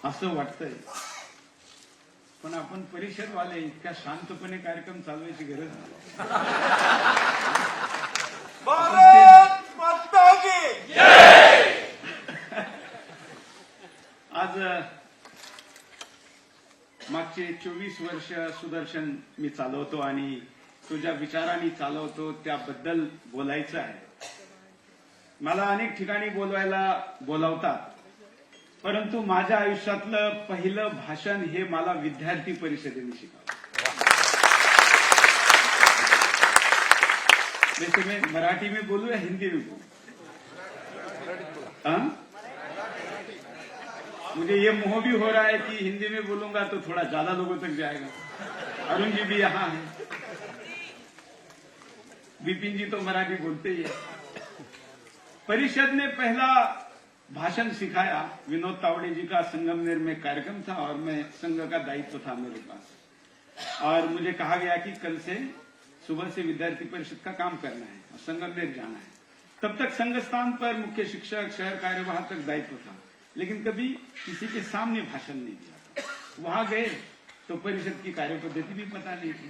असं वाटतंय. पण आपण परिषदवाले इतक्या शांतपणे कार्यक्रम चालवायची गरज नाही. भारत माता की आज मागचे 24 वर्ष सुदर्शन मी चालवतो आणि तुझ्या विचारांनी चालवतो त्याबद्दल बोलायचं आहे. मला अनेक ठिकाणी बोलावतात, परंतु माझ्या आयुष्यातलं पहिलं भाषण हे मला विद्यार्थी परिषदेने शिकवलं. जैसे मैं मराठी में बोलूं या हिंदी में बोलूं? मुझे ये मोह भी हो रहा है कि हिंदी में बोलूंगा तो थोड़ा ज्यादा लोगों तक जाएगा. अरुण जी भी यहाँ हैं, विपिन जी तो मराठी बोलते ही है. परिषद ने पहला भाषण सिखाया. विनोद तावड़े जी का संगमनेर में कार्यक्रम था और मैं संघ का दायित्व था मेरे पास, और मुझे कहा गया कि कल से सुबह से विद्यार्थी परिषद का काम करना है और संगमनेर जाना है. तब तक संघ स्थान पर मुख्य शिक्षक, शहर कार्यवाह तक दायित्व था, लेकिन कभी किसी के सामने भाषण नहीं दिया. वहां गए तो परिषद की कार्यपद्धति भी पता नहीं थी.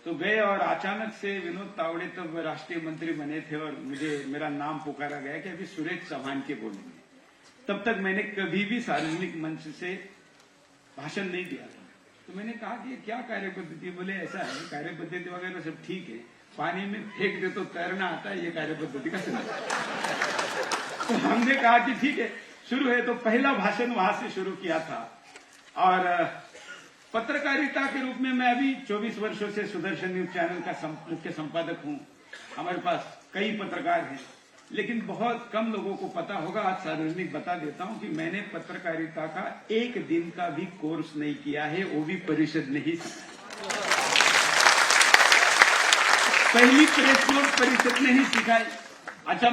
तो गए और अचानक से विनोद तावड़े तब राष्ट्रीय मंत्री बने थे और मुझे मेरा नाम पुकारा गया कि अभी सुरेश चौहान के बोलेंगे. तब तक मैंने कभी भी सार्वजनिक मंच से भाषण नहीं दिया था. तो मैंने कहा कि क्या कार्यपद्धति? बोले ऐसा है, कार्यपद्धति वगैरह सब ठीक है, पानी में फेंक दे तो तैरना आता है, ये कार्यपद्धति का सुना. तो हमने कहा कि ठीक है, शुरू है. तो पहला भाषण वहां से शुरू किया था. और पत्रकारिता के रूप में मैं अभी 24 वर्षों से सुदर्शन न्यूज चैनल का मुख्य संपादक हूं. हमारे पास कई पत्रकार हैं, लेकिन बहुत कम लोगों को पता होगा. आज सार्वजनिक बता देता हूं कि मैंने पत्रकारिता का एक दिन का भी कोर्स नहीं किया है, वो भी परिषद ने ही सिखाया. पहली प्रेस नोट परिषद ने ही सिखाई. अच्छा,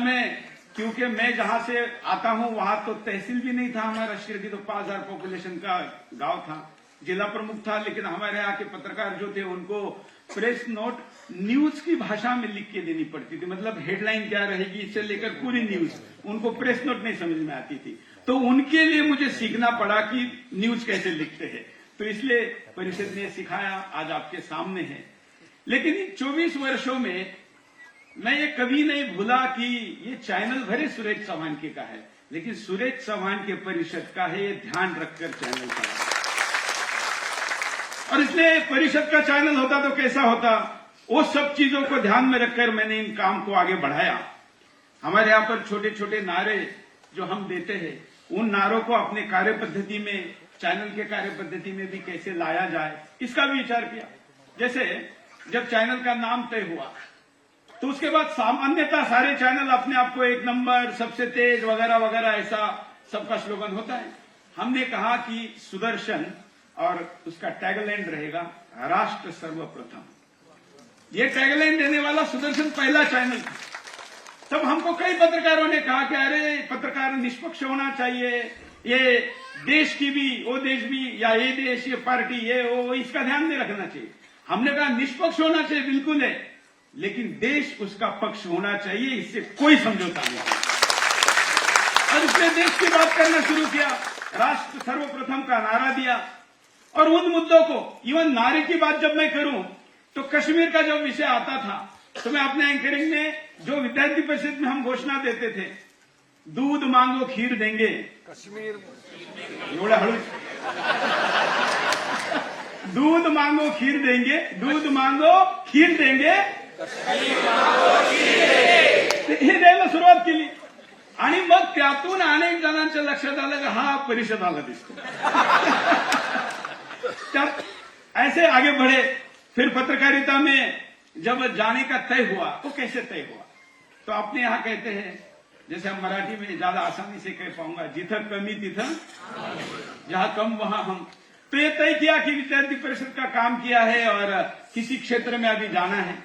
क्योंकि मैं जहां से आता हूं वहां तो तहसील भी नहीं था हमारा. शिरडी तो 5000 पॉपुलेशन का गांव था, जिला प्रमुख था, लेकिन हमारे यहाँ के पत्रकार जो थे उनको प्रेस नोट न्यूज की भाषा में लिख के देनी पड़ती थी. मतलब हेडलाइन क्या रहेगी इससे लेकर पूरी न्यूज, उनको प्रेस नोट नहीं समझ में आती थी. तो उनके लिए मुझे सीखना पड़ा कि न्यूज कैसे लिखते हैं. तो इसलिए परिषद ने सिखाया, आज आपके सामने है. लेकिन इन 24 वर्षों में मैं ये कभी नहीं भूला कि ये चैनल भरे सुरेश चौहान के का है, लेकिन सुरेश चौहान के परिषद का है, ये ध्यान रखकर चैनल का. और इसलिए परिषद का चैनल होता तो कैसा होता, वो सब चीजों को ध्यान में रखकर मैंने इन काम को आगे बढ़ाया. हमारे यहाँ पर छोटे छोटे नारे जो हम देते हैं, उन नारों को अपने कार्य पद्धति में, चैनल के कार्य पद्धति में भी कैसे लाया जाए, इसका भी विचार किया. जैसे जब चैनल का नाम तय हुआ तो उसके बाद सामान्यतः सारे चैनल अपने आप को एक नंबर, सबसे तेज वगैरह वगैरह ऐसा सबका स्लोगन होता है. हमने कहा कि सुदर्शन और उसका टैगलाइन रहेगा राष्ट्र सर्वप्रथम. ये टैगलाइन देने वाला सुदर्शन पहला चैनल था. तब हमको कई पत्रकारों ने कहा कि अरे पत्रकार निष्पक्ष होना चाहिए, ये देश की भी, वो देश भी, या ये देश, ये पार्टी, ये वो, इसका ध्यान नहीं रखना चाहिए. हमने कहा निष्पक्ष होना चाहिए, बिल्कुल है, लेकिन देश उसका पक्ष होना चाहिए, इससे कोई समझौता नहीं. और इसने देश की बात करना शुरू किया, राष्ट्र सर्वप्रथम का नारा दिया. और उन मुद्दों को, इवन नारे की बात जब मैं करूं तो कश्मीर का जब विषय आता था तो मैं अपने एंकरिंग में, जो विद्यार्थी परिषद में हम घोषणा देते थे, दूध मांगो खीर देंगे, कश्मीर एवढा हळू, दूध मांगो खीर देंगे, दूध मांगो खीर देंगे, हे द्यायला सुरुवात केली. आणि मग त्यातून अनेक जणांच्या लक्षात आलं की हा परिषद आला दिसतो. ऐसे आगे बढ़े. फिर पत्रकारिता में जब जाने का तय हुआ तो कैसे तय हुआ, तो अपने यहाँ कहते हैं, जैसे हम मराठी में ज्यादा आसानी से कह पाऊंगा, जिथं कमी तिथं, जहां कम वहां हम. तो ये तय किया कि विद्यार्थी परिषद का काम किया है और किसी क्षेत्र में अभी जाना है.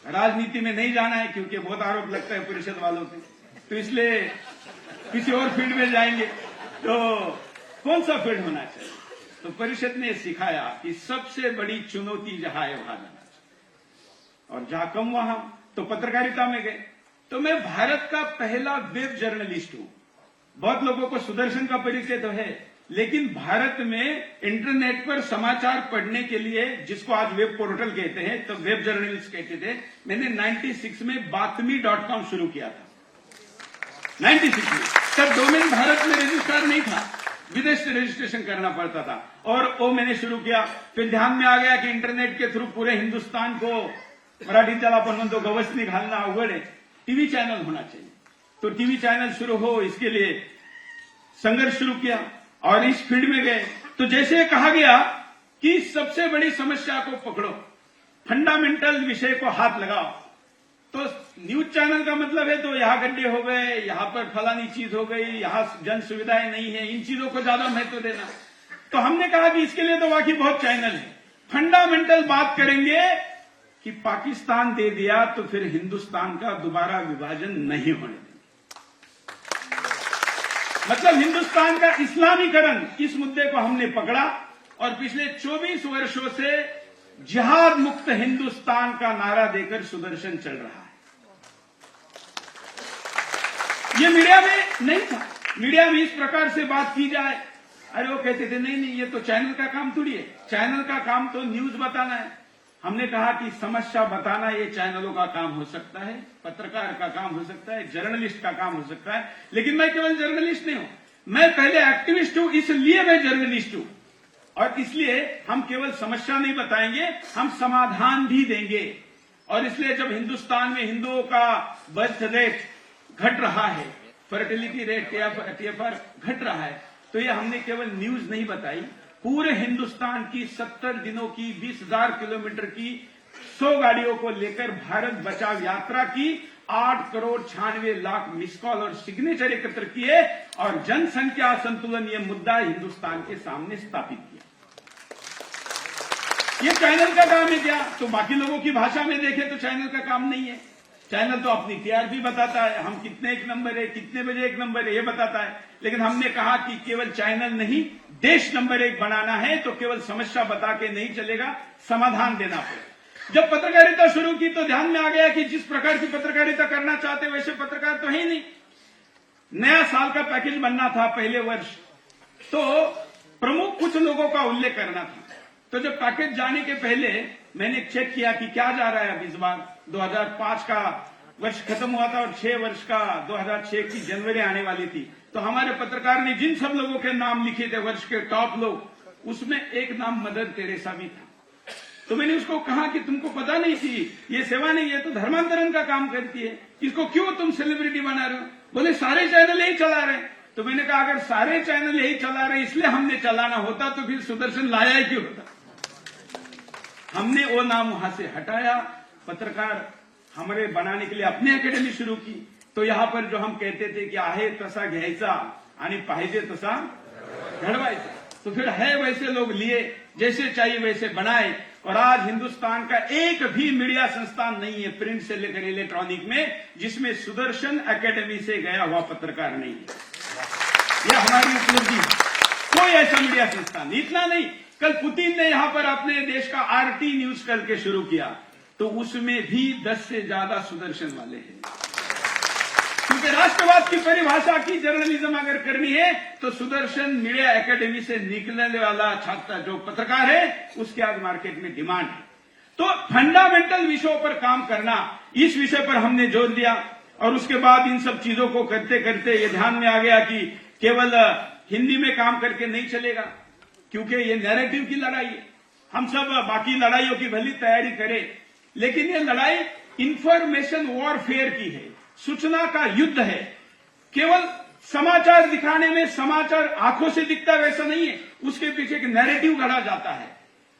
राजनीति में नहीं जाना है क्योंकि बहुत आरोप लगता है परिषद वालों पे, तो इसलिए किसी और फील्ड में जाएंगे. तो कौन सा फील्ड होना चाहिए? तो परिषद ने सिखाया कि सबसे बड़ी चुनौती जहां है वहां जाना चाहिए, और जहां कम वहां. तो पत्रकारिता में गए. तो मैं भारत का पहला वेब जर्नलिस्ट हूं. बहुत लोगों को सुदर्शन का परिचय तो है, लेकिन भारत में इंटरनेट पर समाचार पढ़ने के लिए, जिसको आज वेब पोर्टल कहते हैं, तो वेब जर्नलिस्ट कहते थे, मैंने 96 में बातमी.com शुरू किया था। 96 में तब डोमेन भारत में रजिस्टर्ड नहीं था, विदेश से रजिस्ट्रेशन करना पड़ता था, और वो मैंने शुरू किया। फिर ध्यान में आ गया कि इंटरनेट के थ्रू पूरे हिंदुस्तान को मराठी त्याला आपण म्हणतो गवसनी घालना अवघड है, टीवी चैनल होना चाहिए। तो टीवी चैनल शुरू हो, इसके लिए संघर्ष शुरू किया और इस फील्ड में गए। तो जैसे कहा गया कि सबसे बड़ी समस्या को पकड़ो, फंडामेंटल विषय को हाथ लगाओ, तो न्यूज चैनल का मतलब है तो यहां गड्ढे हो गए, यहां पर फलानी चीज हो गई, यहां जन सुविधाएं नहीं है, इन चीजों को ज्यादा महत्व देना। तो हमने कहा कि इसके लिए तो वाकई बहुत चैनल है, फंडामेंटल बात करेंगे कि पाकिस्तान दे दिया तो फिर हिंदुस्तान का दोबारा विभाजन नहीं होने देंगे, मतलब हिंदुस्तान का इस्लामीकरण, इस मुद्दे को हमने पकड़ा और पिछले 24 वर्षों से जिहाद मुक्त हिंदुस्तान का नारा देकर सुदर्शन चल रहा है। ये मीडिया में नहीं था, मीडिया में इस प्रकार से बात की जाए, अरे वो कहते थे नहीं नहीं ये तो चैनल का काम थोड़ी है, चैनल का काम तो न्यूज बताना है। हमने कहा कि समस्या बताना ये चैनलों का काम हो सकता है, पत्रकार का काम हो सकता है, जर्नलिस्ट का काम हो सकता है, लेकिन मैं केवल जर्नलिस्ट नहीं हूं, मैं पहले एक्टिविस्ट हूं, इसलिए मैं जर्नलिस्ट हूं। और इसलिए हम केवल समस्या नहीं बताएंगे, हम समाधान भी देंगे। और इसलिए जब हिंदुस्तान में हिंदुओं का बर्थ रेट घट रहा है, फर्टिलिटी रेट TFR घट रहा है, तो ये हमने केवल न्यूज नहीं बताई, पूरे हिंदुस्तान की 70 दिनों की 20,000 किलोमीटर की 100 गाड़ियों को लेकर भारत बचाव यात्रा की, 8,96,00,000 मिस कॉल और सिग्नेचर एकत्र किए और जनसंख्या संतुलन ये मुद्दा हिंदुस्तान के सामने स्थापित किया। ये चैनल का काम है क्या? तो बाकी लोगों की भाषा में देखें तो चैनल का काम नहीं है। चैनल तो अपनी TRP बताता है, हम कितने एक नंबर है, कितने बजे एक नंबर है, ये बताता है। लेकिन हमने कहा कि केवल चैनल नहीं, देश नंबर 1 बनाना है तो केवल समस्या बता के नहीं चलेगा, समाधान देना पड़ेगा। जब पत्रकारिता शुरू की तो ध्यान में आ गया कि जिस प्रकार की पत्रकारिता करना चाहते वैसे पत्रकार तो है ही नहीं। नया साल का पैकेज बनना था पहले वर्ष, तो प्रमुख कुछ लोगों का उल्लेख करना था। तो जब पैकेज जाने के पहले मैंने चेक किया कि क्या जा रहा है। अब इस बार 2005 का वर्ष खत्म हुआ था और 6 वर्ष का 2006 की जनवरी आने वाली थी। तो हमारे पत्रकार ने जिन सब लोगों के नाम लिखे थे वर्ष के टॉप लोग, उसमें एक नाम मदर टेरेसा भी था। तो मैंने उसको कहा कि तुमको पता नहीं थी ये सेवा नहीं है तो धर्मांतरण का काम करती है, इसको क्यों तुम सेलिब्रिटी बना रहे हो? बोले सारे चैनल यही चला रहे। तो मैंने कहा अगर सारे चैनल यही चला रहे इसलिए हमने चलाना होता तो फिर सुदर्शन लाया ही क्यों होता। हमने वो नाम वहां से हटाया, पत्रकार हमारे बनाने के लिए अपनी अकेडमी शुरू की। तो यहां पर जो हम कहते थे कि आहे तसा घ्यायचा आणि पाहिजे तसा घडवायचा, तो फिर है वैसे लोग लिए, जैसे चाहिए वैसे बनाए। और आज हिंदुस्तान का एक भी मीडिया संस्थान नहीं है प्रिंट से लेकर इलेक्ट्रॉनिक में जिसमें सुदर्शन एकेडमी से गया हुआ पत्रकार नहीं है। यह हमारी उपलब्धि है, कोई ऐसा मीडिया संस्थान। इतना नहीं, कल पुतिन ने यहां पर अपने देश का RT न्यूज करके शुरू किया, तो उसमें भी 10 से ज्यादा सुदर्शन वाले हैं। क्योंकि राष्ट्रवाद की परिभाषा की जर्नलिज्म अगर करनी है तो सुदर्शन मीडिया एकेडमी से निकलने वाला छात्र जो पत्रकार है उसके आज मार्केट में डिमांड है। तो फंडामेंटल विषयों पर काम करना, इस विषय पर हमने जोर दिया। और उसके बाद इन सब चीजों को करते करते ये ध्यान में आ गया कि केवल हिंदी में काम करके नहीं चलेगा, क्योंकि ये नैरेटिव की लड़ाई है। हम सब बाकी लड़ाइयों की भली तैयारी करें, लेकिन ये लड़ाई इंफॉर्मेशन वॉरफेयर की है, सूचना का युद्ध है। केवल समाचार दिखाने में समाचार आंखों से दिखता वैसा नहीं है, उसके पीछे एक नैरेटिव गढ़ा जाता है।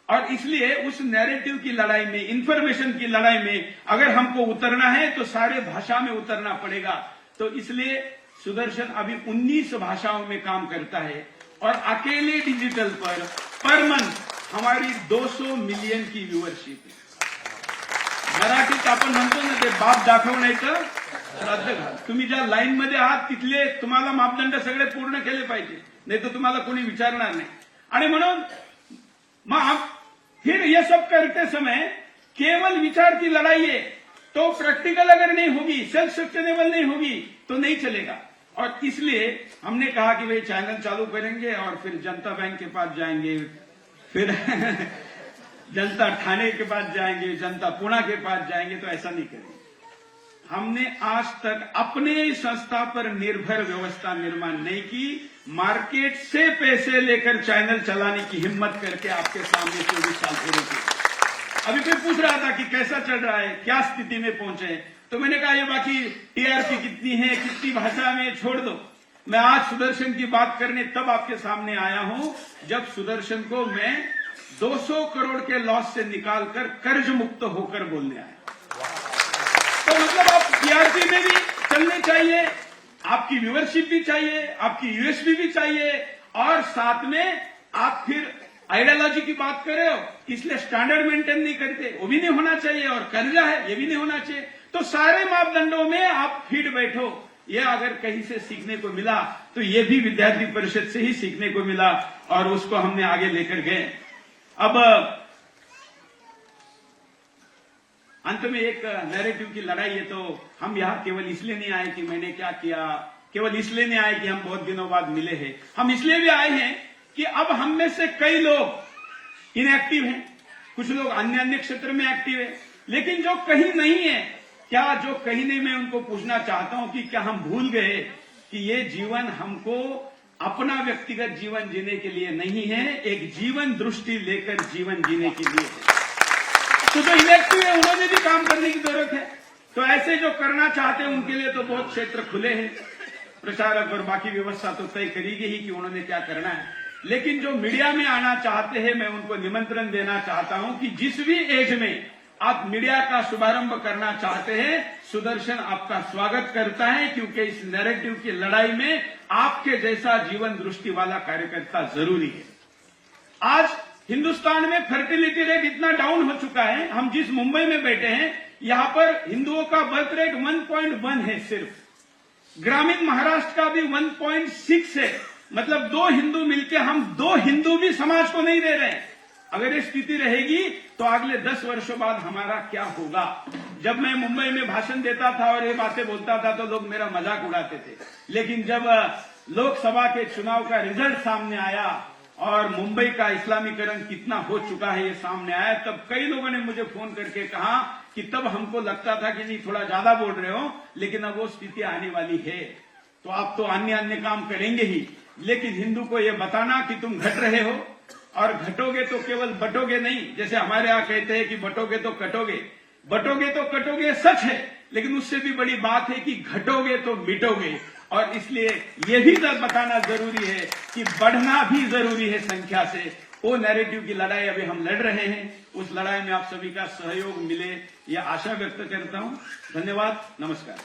और इसलिए उस नैरेटिव की लड़ाई में, इंफॉर्मेशन की लड़ाई में अगर हमको उतरना है तो सारे भाषा में उतरना पड़ेगा। तो इसलिए सुदर्शन अभी 19 भाषाओं में काम करता है और अकेले डिजिटल पर मंथ हमारी 200 मिलियन की व्यूअरशिप है। मराठीत आपण म्हणतो ना ते बाप दाखवण्याचं श्राद्ध घाल। तुम्ही ज्या लाईन मध्ये आहात तिथले तुम्हाला मापदंड सगळे पूर्ण केले पाहिजे, नाही तर तुम्हाला कोणी विचारणार नहीं। आणि म्हणून फिर ये सब करते समय केवल विचार की लड़ाई है, तो प्रैक्टिकल अगर नहीं होगी, सेल्फ सस्टेनेबल नहीं होगी तो नहीं चलेगा। और इसलिए हमने कहा कि भाई चैनल चालू करेंगे और फिर जनता बैंक के पास जाएंगे, फिर जनता ठाणे के पास जाएंगे, जनता पुणे के पास जाएंगे, तो ऐसा नहीं करेंगे। हमने आज तक अपने संस्था पर निर्भर व्यवस्था निर्माण नहीं की। मार्केट से पैसे लेकर चैनल चलाने की हिम्मत करके आपके सामने 24 साल पूरे किए। अभी कोई पूछ रहा था कि कैसा चल रहा है, क्या स्थिति में पहुंचे, तो मैंने कहा ये बाकी टीआरपी कितनी है, कितनी भाषा में, छोड़ दो। मैं आज सुदर्शन की बात करने तब आपके सामने आया हूं जब सुदर्शन को मैं 200 करोड़ के लॉस से निकालकर कर्ज मुक्त होकर बोलने आया। तो मतलब आप टीआरपी में भी चलने चाहिए, आपकी व्यूअरशिप भी चाहिए, आपकी यूएसपी भी चाहिए, और साथ में आप फिर आइडियोलॉजी की बात कर रहे हो, इसलिए स्टैंडर्ड मेंटेन नहीं करते, वो भी नहीं होना चाहिए, और कर्जा है ये भी नहीं होना चाहिए। तो सारे मापदंडों में आप फिट बैठो। ये अगर कहीं से सीखने को मिला तो ये भी विद्यार्थी परिषद से ही सीखने को मिला, और उसको हमने आगे लेकर गए। अब अंत में एक नैरेटिव की लड़ाई है, तो हम यहां केवल इसलिए नहीं आए कि मैंने क्या किया, केवल इसलिए नहीं आए कि हम बहुत दिनों बाद मिले हैं। हम इसलिए भी आए हैं कि अब हम में से कई लोग इनएक्टिव हैं, कुछ लोग अन्य अन्य क्षेत्र में एक्टिव है, लेकिन जो कहीं नहीं है, क्या जो कहीं नहीं, मैं उनको पूछना चाहता हूं कि क्या हम भूल गए कि ये जीवन हमको अपना व्यक्तिगत जीवन जीने के लिए नहीं है, एक जीवन दृष्टि लेकर जीवन जीने के लिए है। तो जो इलेक्टिव है उन्होंने भी काम करने की जरूरत है। तो ऐसे जो करना चाहते हैं उनके लिए तो बहुत क्षेत्र खुले हैं, प्रचारक और बाकी व्यवस्था तो तय करेगी ही कि उन्होंने क्या करना है। लेकिन जो मीडिया में आना चाहते हैं, मैं उनको निमंत्रण देना चाहता हूं कि जिस भी एज में आप मीडिया का शुभारंभ करना चाहते हैं, सुदर्शन आपका स्वागत करता है, क्योंकि इस नैरेटिव की लड़ाई में आपके जैसा जीवन दृष्टि वाला कार्यकर्ता जरूरी है। आज हिंदुस्तान में फर्टिलिटी रेट इतना डाउन हो चुका है, हम जिस मुंबई में बैठे हैं यहां पर हिंदुओं का बर्थ रेट 1.1 है सिर्फ। ग्रामीण महाराष्ट्र का भी 1.6 है। मतलब 2 हिंदू मिलकर हम 2 हिंदू भी समाज को नहीं दे रहे हैं। अगर ये स्थिति रहेगी तो अगले 10 वर्षों बाद हमारा क्या होगा। जब मैं मुंबई में भाषण देता था और ये बातें बोलता था तो लोग मेरा मजाक उड़ाते थे, लेकिन जब लोकसभा के चुनाव का रिजल्ट सामने आया और मुंबई का इस्लामीकरण कितना हो चुका है ये सामने आया, तब कई लोगों ने मुझे फोन करके कहा कि तब हमको लगता था कि नहीं थोड़ा ज्यादा बोल रहे हो, लेकिन अब वो स्थिति आने वाली है। तो आप तो अन्य अन्य काम करेंगे ही, लेकिन हिंदू को ये बताना कि तुम घट रहे हो, और घटोगे तो केवल बटोगे नहीं, जैसे हमारे यहाँ कहते हैं कि बटोगे तो कटोगे। बटोगे तो कटोगे सच है, लेकिन उससे भी बड़ी बात है कि घटोगे तो मिटोगे। और इसलिए ये भी बताना जरूरी है कि बढ़ना भी जरूरी है संख्या से। वो नैरेटिव की लड़ाई अभी हम लड़ रहे हैं, उस लड़ाई में आप सभी का सहयोग मिले, यह आशा व्यक्त करता हूं। धन्यवाद, नमस्कार।